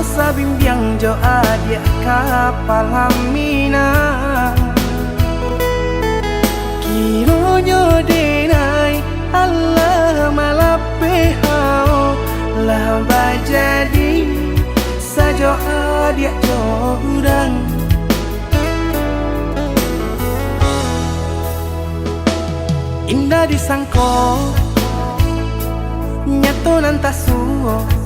sabimbiang jo adia kapalamina kironyo denai Allah malapehau lah bajadi sajo adia jo udang indah disangko nyato nantasuo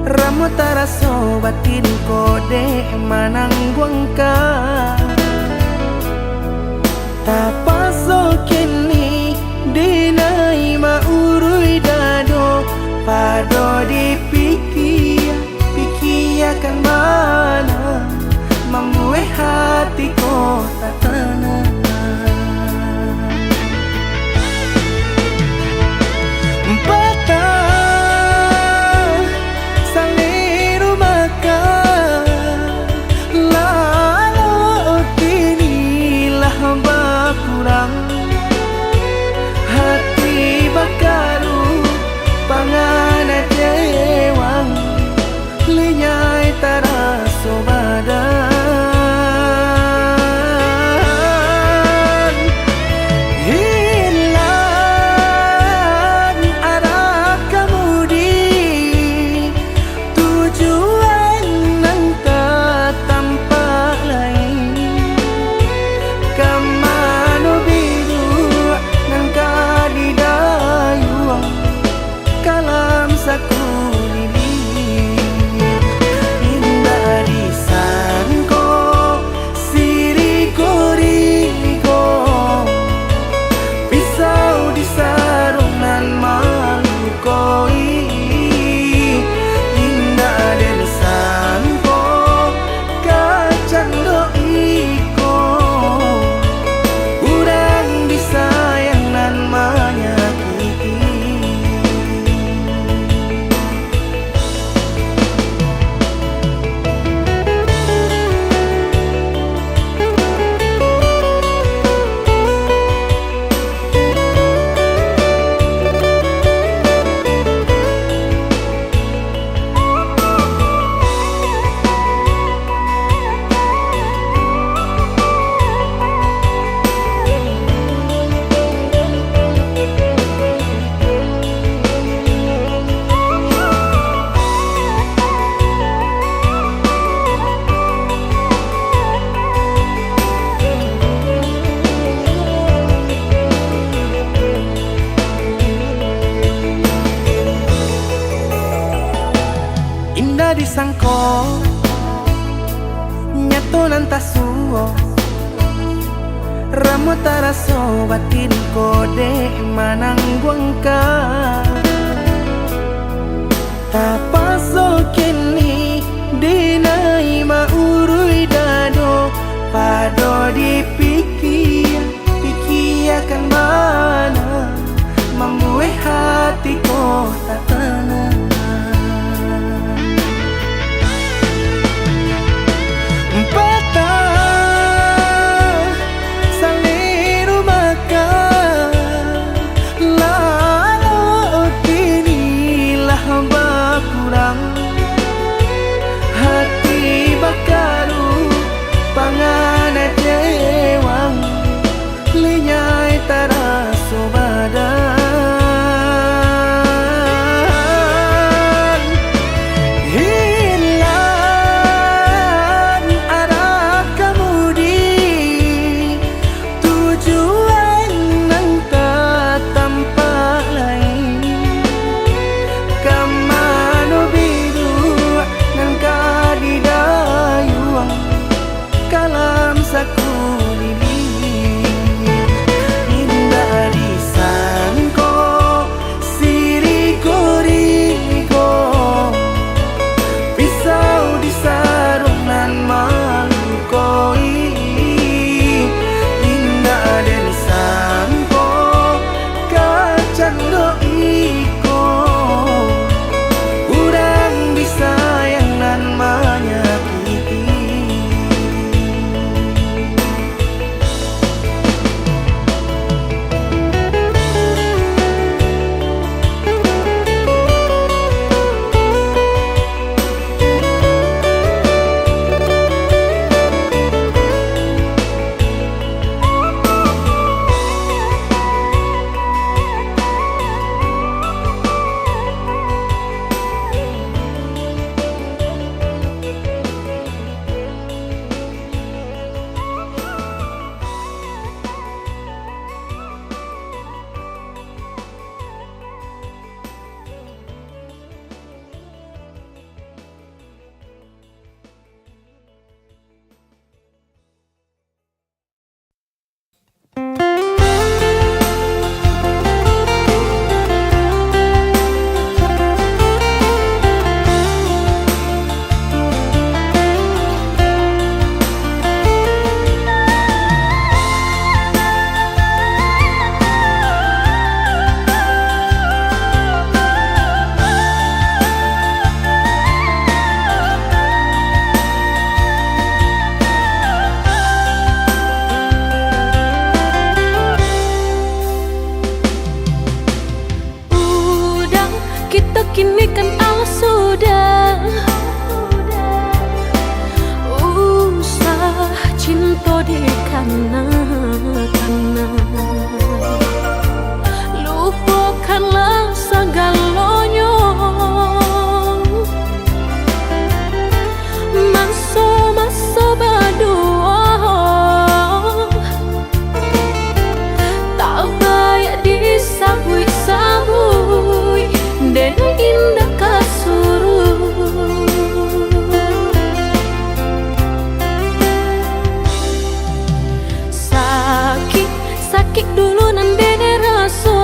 Ramo taraso batin kode manangguangka tapaso kini dinai maurui dado pado pikiakan mana membuat hatiku tak tenang hati bakaru pangana jewang lenyai taraso badan hilang arah kemudi tujuan nang tak tampak lain kamano biru nang kadidayuang kalam sakulili indah disangko siriko pisau disarung nan malukoi indah disangko kacang doiko urang disayang nan menyakiti indah disangko nyato nantasuo ramo taraso batin kode manangguangka tapaso kini dinai maurui dado pado pikiakan mana membuat hatiku tak tenang hati bakaru pangana jewang lenyai taraso badan kan Allah sudah usah cinta di kana-kana. Lupakanlah segalanya, masa-masa berdua tak baik disabui-sabui dan indah kasuruh. Sakit dulu nan dene rasa,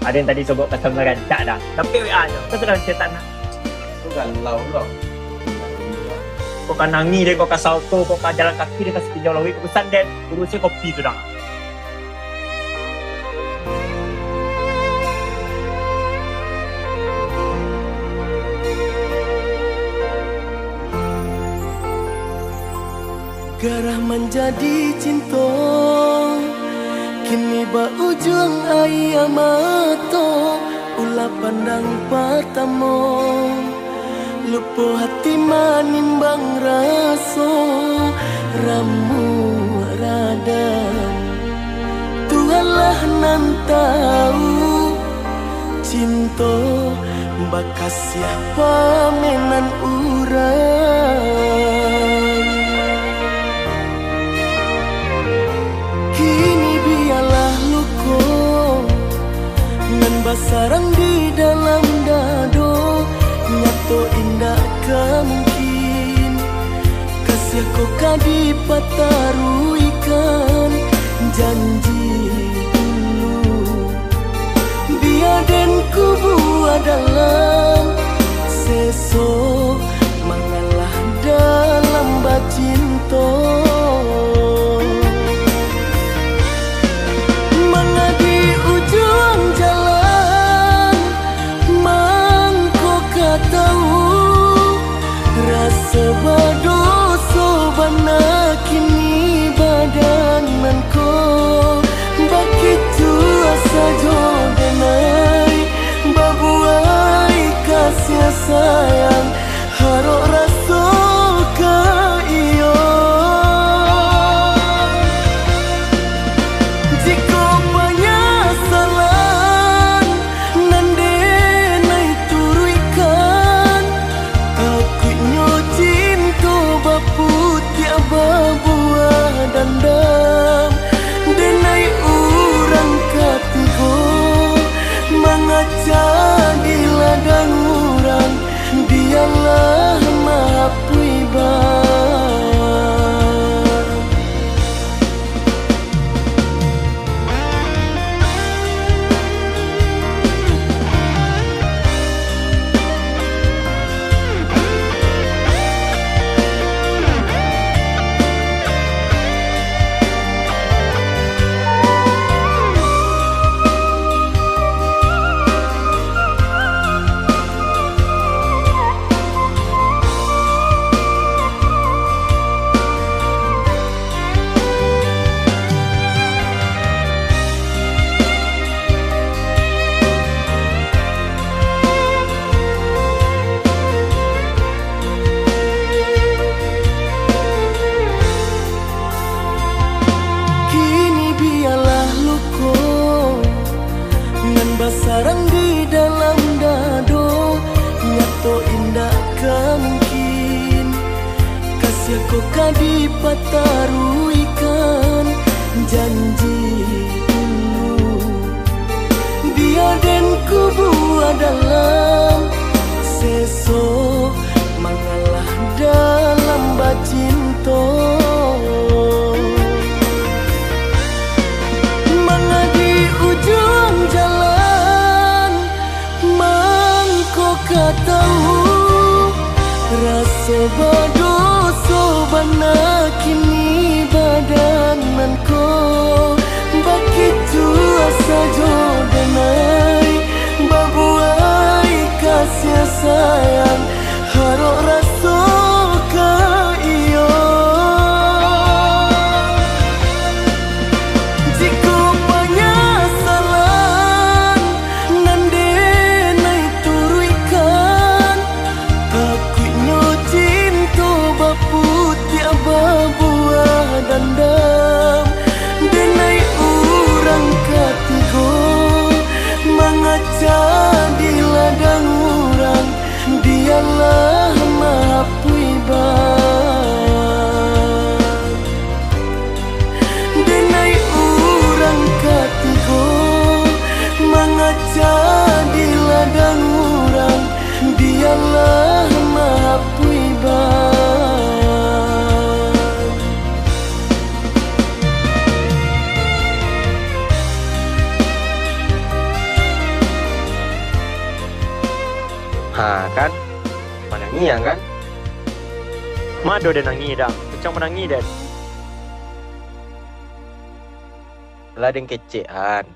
Ada yang tadi sebut kata merancak dah. Tapi WA je. Kau sedang cetak nak. Itu galau loh. Kau kan nangis dia, kau kan salto, kau kan jalan kaki dia, kasih pinjau lawik. Kau pesan dan urusnya kopi tu dah. Garah menjadi cinta, kini ujung ayam mato, ulah pandang pertama, lupa hati manimbang rasa, ramu radam. Tuhanlah nan tahu, cinta bakas siapa menan urang. Sarang di dalam dado, nyato indah kemungkin. Kasih kau kadi pataruikan janji dulu. Biaden ku buat dalam seso mengalah dalam bacinto. Sebadoso bana kini badananku begitu asa jodenai babuai kasih sayang harok raso ka iyo. Jika penyesalan nande nai turuikan aku putih buah dandam denai urang katigo mengaca di ladang urang dialah mapui sarang di dalam dado, nyato indah kemungkin. Kasih kau kadi pataruikan janji dulu. Biaden ku buat dalam seso mengalah dalam bacinto. Mengadi ujung jalan kau tahu rasa badoso bana kini badananku begitu asa jodenai babuai kasih sayang harok raso ka iyo. Jika penyesalan nande nai turuikan aku cinta baputih buah dandam denai urang katigo mengaca di ladang urang dialah mapui denai urang katigo mengaca di ladang urang dialah mapui Manangian kan? Mado dan nangi dah. Macam menangi dan. Lah den kecean.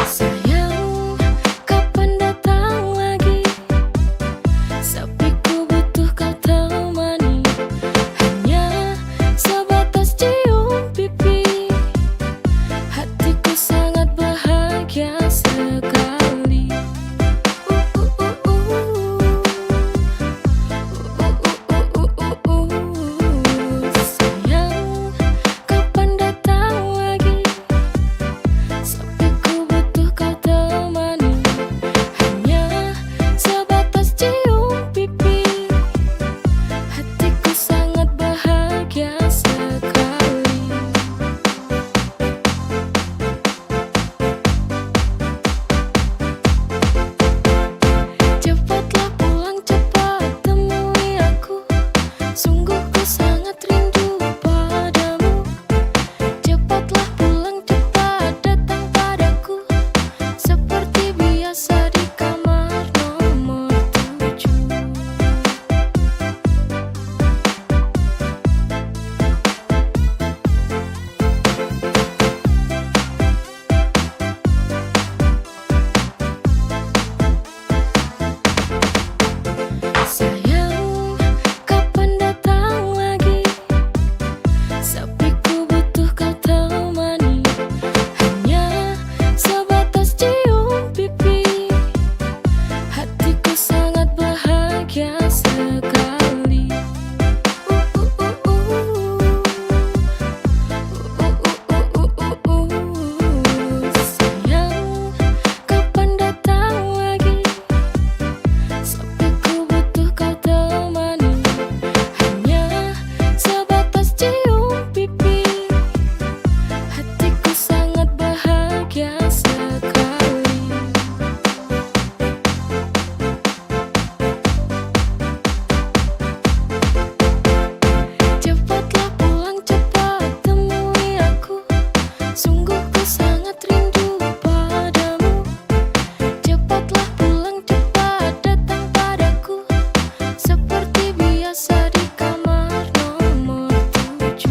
Sayang, kapan datang lagi? Sepiku butuh kau temani. Hanya sebatas cium pipi. Hatiku sangat bahagia sekali. Sayang, kapan datang lagi? Sepiku butuh kau temani. Hanya sebatas cium pipi. Hatiku sangat bahagia sekali. Cepatlah pulang, cepat temui aku. Sungguh ku sangat rindu padamu. Cepatlah pulang, cepat datang padaku. Seperti biasa di kamar nomor 7. Sayang, kapan datang lagi? Sepiku butuh kau temani. Hanya sebatas cium pipi. Hatiku sangat bahagia sekali. Sayang, kapan datang lagi? Sepiku butuh kau temani. Hanya sebatas cium pipi. Hatiku sangat bahagia sekali. Cepatlah pulang, cepat temui aku. Sungguh ku sangat rindu padamu. Cepatlah pulang, cepat datang padaku. Seperti biasa di kamar nomor 7.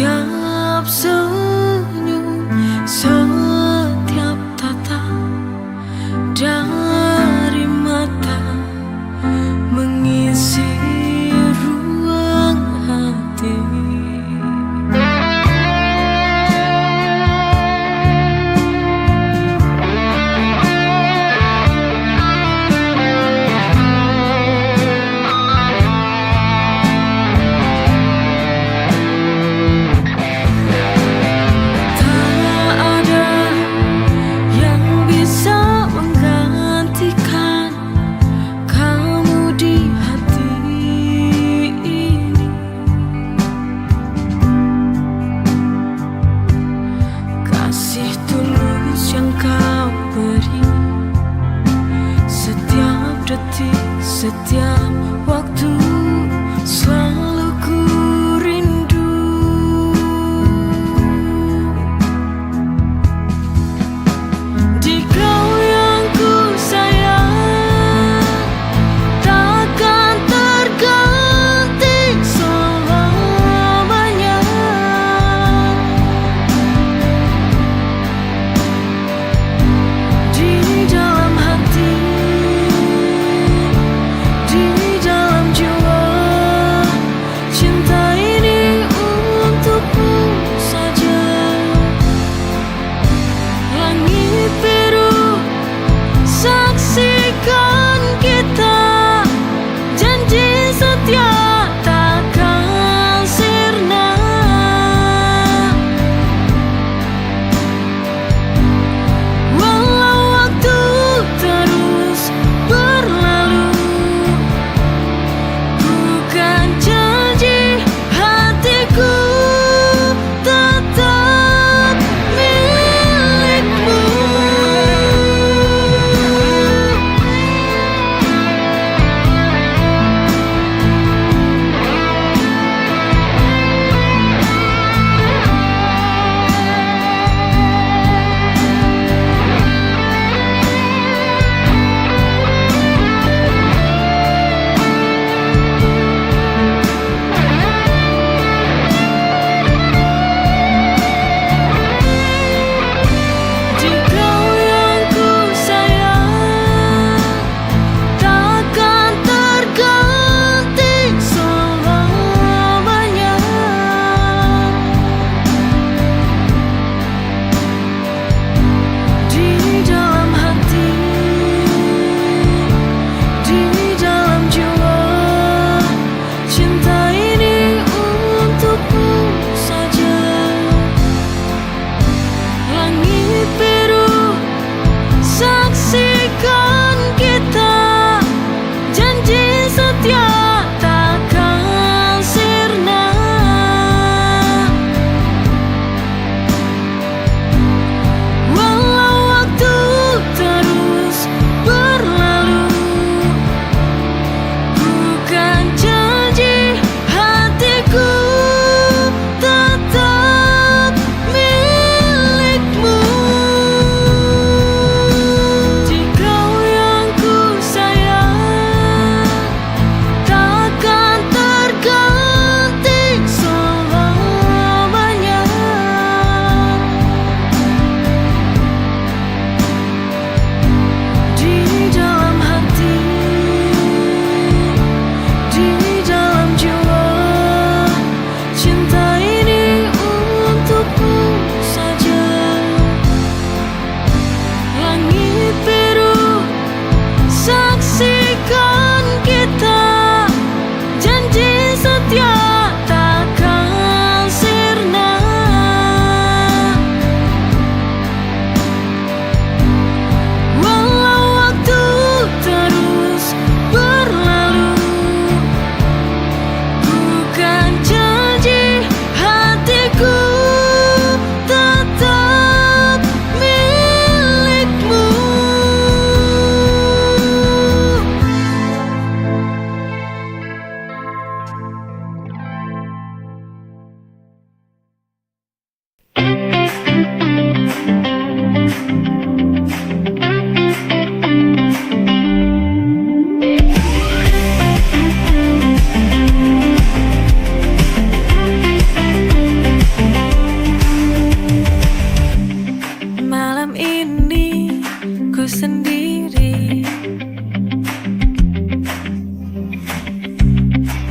Setiap senyum, setiap tatap dari mata mengisi ruang hati. Kasih tulus yang kau beri, setiap detik, setiap waktu, selalu ku rindu. Di kau yang ku sayang, takkan terganti selamanya. Di dalam hati, di sendiri.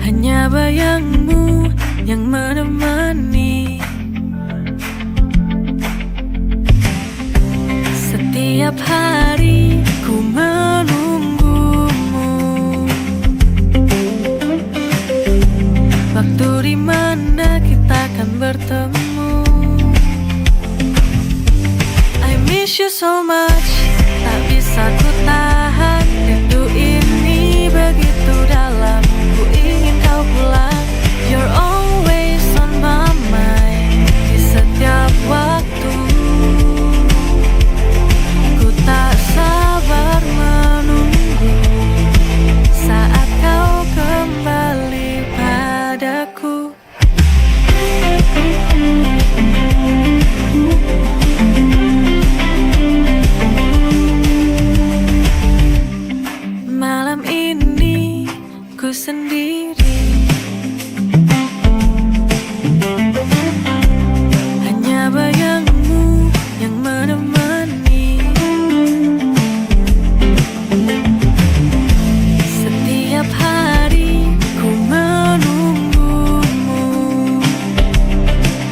Hanya bayangmu yang menemani. Setiap hari ku menunggumu. Waktu di mana kita akan bertemu. I miss you so much, tak bisa ku tahan. Rindu ini begitu dalam, ku ingin kau pulang. You're always on my mind, di setiap waktu. Ku tak sabar menunggu saat kau kembali padaku. Malam ini ku sendiri. Hanya bayangmu yang menemani. Setiap hari ku menunggumu.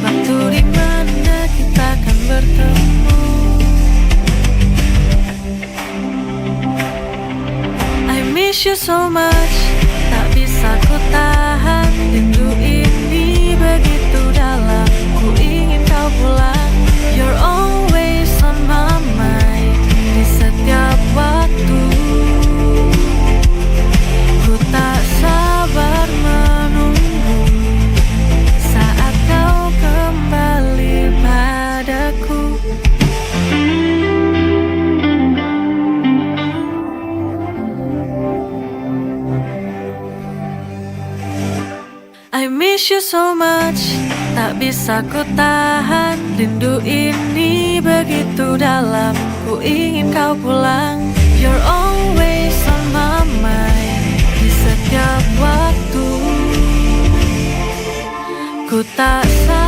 Waktu di mana kita akan bertemu. I miss you so much, tak bisa ku tahan. Rindu ini begitu dalam, ku ingin kau pulang. You're always on my mind, di setiap waktu. Ku tak sabar menunggu saat kau kembali padaku. I miss you so much, tak bisa ku tahan. Rindu ini begitu dalam, ku ingin kau pulang. You're always on my mind, di setiap waktu. Ku tak sabar